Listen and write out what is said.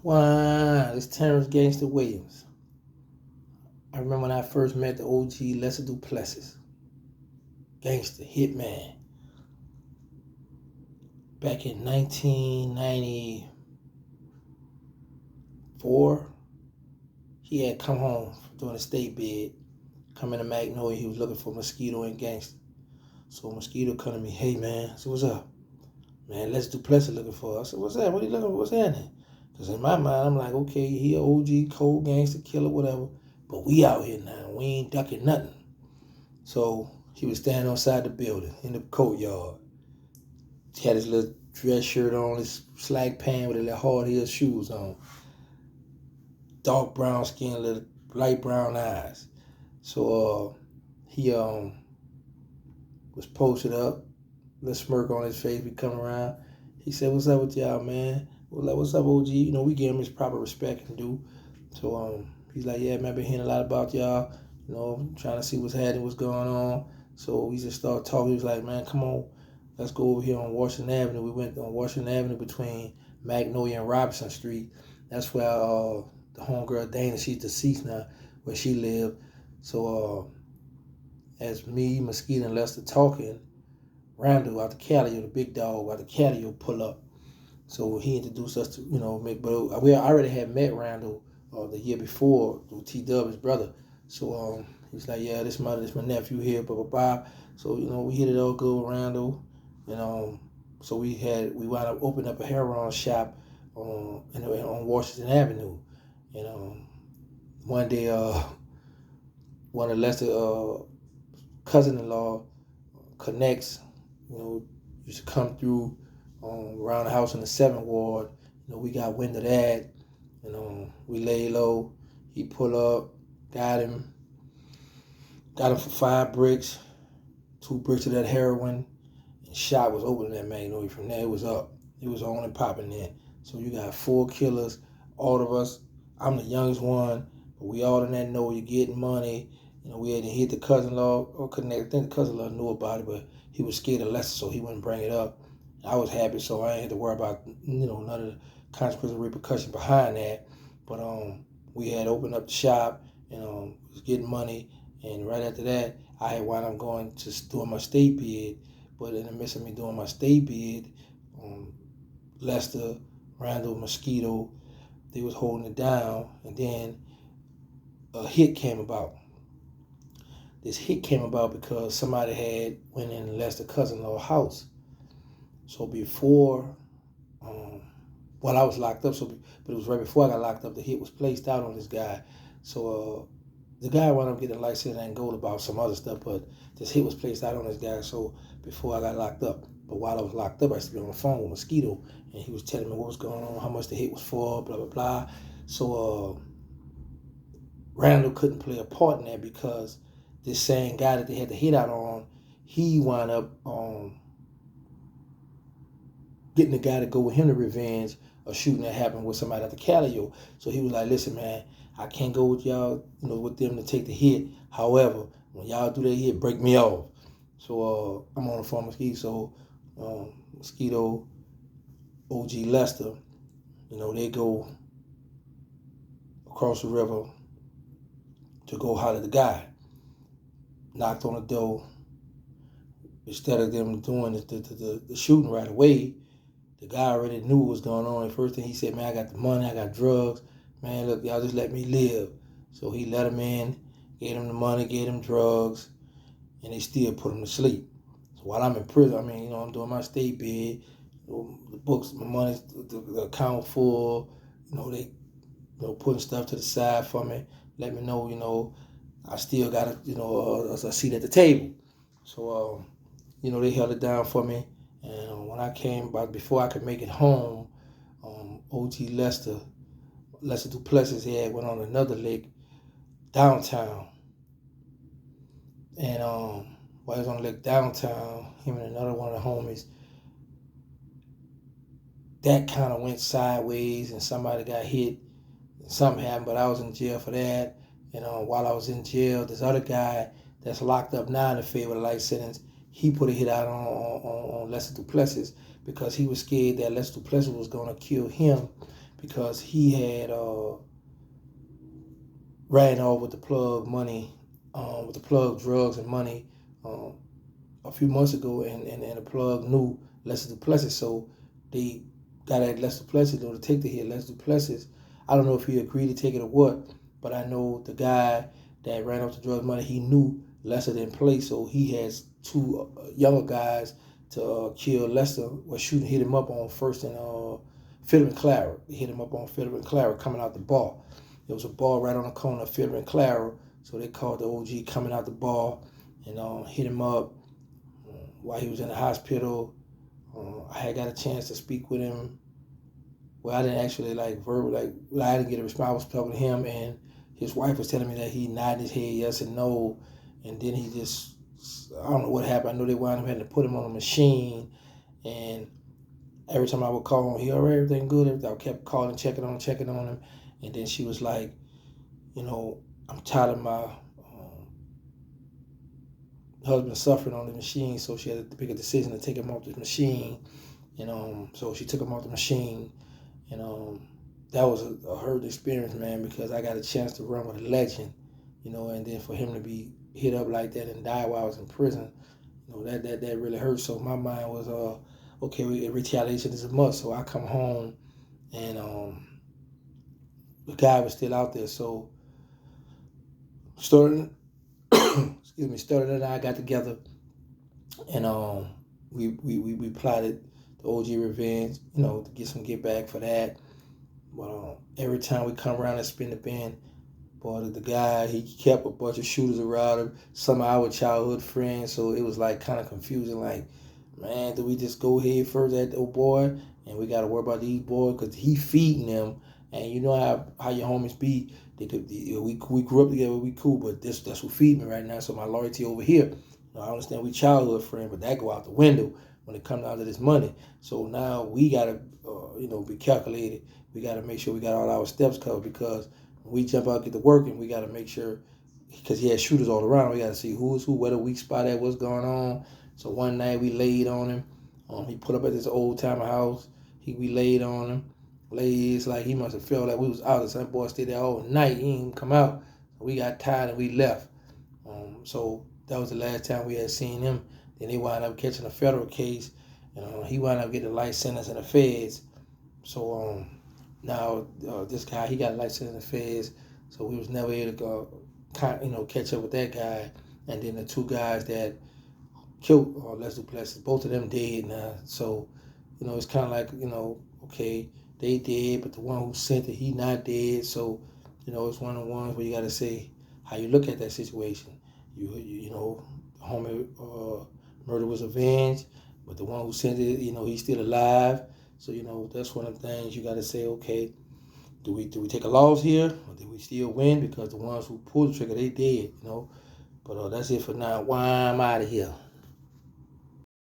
Wow, it's Terrence Gangster Williams. I remember when I first met the OG Lester Duplessis. Gangster, hitman. Back in 1994, he had come home doing a state bid. Come into Magnolia, he was looking for Mosquito and Gangster. So Mosquito come to me, hey man, so what's up? Man, Lester Duplessis looking for us. I said, what's that? What are you looking for? What's happening? Because in my mind, I'm like, okay, he a OG, cold gangster, killer, whatever. But we out here now. We ain't ducking nothing. So he was standing outside the building in the courtyard. He had his little dress shirt on, his slag pants with his little hard heel shoes on. Dark brown skin, little light brown eyes. So he was posted up, little smirk on his face. We come around. He said, "What's up with y'all, man?" We're like, "What's up, OG?" You know, we give him his proper respect and due. So he's like, "Yeah, man, I've been hearing a lot about y'all. You know, trying to see what's happening, what's going on." So we just started talking. He was like, "Man, come on, let's go over here on Washington Avenue." We went on Washington Avenue between Magnolia and Robinson Street. That's where the homegirl Dana, she's deceased now, where she lived. So as me, Mosquito, and Lester talking, Randall out the Calio, the big dog out the Calio, pull up. So he introduced us to, but we already had met Randall the year before through T-Dub, his brother. So he's like, yeah, this my nephew here, blah, blah, blah. So, we hit it all good with Randall. And so we wound up opening up a heroin shop on Washington Avenue. And one day, one of Lester's cousin-in-law connects, used to come through around the house in the 7th Ward. We got wind of that. We lay low. He pull up, got him for 5 bricks, 2 bricks of that heroin, and shot was open in that Magnolia. From there, it was up. It was on and popping then. So you got 4 killers, all of us. I'm the youngest one, but we all in that know you're getting money. We had to hit the cousin-in-law or connect. I think the cousin-in-law knew about it, but he was scared of Lester, so he wouldn't bring it up. I was happy, so I didn't have to worry about none of the consequences or repercussions behind that. But we had opened up the shop and was getting money. And right after that, I had wound up going to doing my state bid. But in the midst of me doing my state bid, Lester, Randall, Mosquito, they was holding it down. And then a hit came about. This hit came about because somebody had went in Lester's cousin-in-law's house. So before, while I was locked up, but it was right before I got locked up, the hit was placed out on this guy. So the guy wound up getting a license and gold about some other stuff, but this hit was placed out on this guy. So before I got locked up, but while I was locked up, I used to be on the phone with Mosquito, and he was telling me what was going on, how much the hit was for, blah, blah, blah. So Randall couldn't play a part in that because this same guy that they had the hit out on, he wound up getting the guy to go with him to revenge a shooting that happened with somebody at the Calio. So he was like, listen, man, I can't go with y'all, with them to take the hit. However, when y'all do that hit, break me off. So I'm on the phone with Mosquito. So Mosquito, OG Lester, they go across the river to go holler at the guy. Knocked on the door. Instead of them doing the shooting right away, the guy already knew what was going on. The first thing he said, man, I got the money, I got drugs. Man, look, y'all just let me live. So he let him in, gave him the money, gave him drugs, and they still put him to sleep. So while I'm in prison, I'm doing my state bid, the books, my money, the account full, they putting stuff to the side for me, let me know, I still got a seat at the table. So, they held it down for me. And when I came back, before I could make it home, OG Lester Duplessis went on another lake downtown. And while he was on the lake downtown, him and another one of the homies, that kind of went sideways and somebody got hit. Something happened, but I was in jail for that. And while I was in jail, this other guy that's locked up now in the Fed with a life sentence, he put a hit out on Lester Duplessis because he was scared that Lester Duplessis was going to kill him because he had ran off with the plug money, with the plug drugs and money a few months ago, and the plug knew Lester Duplessis, so they got at Lester Duplessis to take the hit. Lester Duplessis, I don't know if he agreed to take it or what, but I know the guy that ran off the drug money, he knew Lester didn't play, so he has two younger guys to kill Lester. Hit him up on First and Philip and Clara. They hit him up on Philip and Clara coming out the bar. There was a bar right on the corner of Philip and Clara, so they called the OG coming out the bar and hit him up while he was in the hospital. I had got a chance to speak with him. Well, I didn't actually I didn't get a response. I was talking to him, and his wife was telling me that he nodded his head yes and no, and then he just, I don't know what happened. I know they wound up having to put him on a machine, and every time I would call him, he, all right, everything good. I kept calling, checking on him, and then she was like, I'm tired of my husband suffering on the machine, so she had to make a decision to take him off the machine, so she took him off the machine, and that was a hurt experience, man, because I got a chance to run with a legend, and then for him to be hit up like that and die while I was in prison, that really hurt. So my mind was, okay, retaliation is a must. So I come home, and the guy was still out there. So Sterling and I got together, and we plotted the OG revenge, to get back for that. But every time we come around and spin the bin, boy, the guy, he kept a bunch of shooters around him, some of our childhood friends, so it was kind of confusing, man, do we just go head first at the old boy, and we got to worry about these boys, because he feeding them, and you know how your homies be, we grew up together, we cool, but that's who feed me right now, so my loyalty over here, I understand we childhood friends, but that go out the window when it comes down to this money. So now we got to, be calculated. We got to make sure we got all our steps covered, because when we jump out, get to working, we got to make sure, because he had shooters all around, we got to see who's who, where the weak spot at, what's going on. So one night we laid on him. He put up at this old timer house. We laid on him. It's like he must have felt like we was out. Some boy stayed there all night. He didn't even come out. So we got tired and we left. So that was the last time we had seen him. Then they wound up catching a federal case. He wound up getting a life sentence in the feds. So now this guy, he got a life sentence in the feds. So we was never able to go, catch up with that guy. And then the two guys that killed Lester Duplessis, both of them dead now. So, it's kind of like, okay, they dead, but the one who sent it, he not dead. So, it's one of the ones where you got to say how you look at that situation. The homie murder was avenged, but the one who sent it, he's still alive. So, that's one of the things you got to say, okay, do we take a loss here, or do we still win? Because the ones who pulled the trigger, they dead, But that's it for now. Why I'm out of here.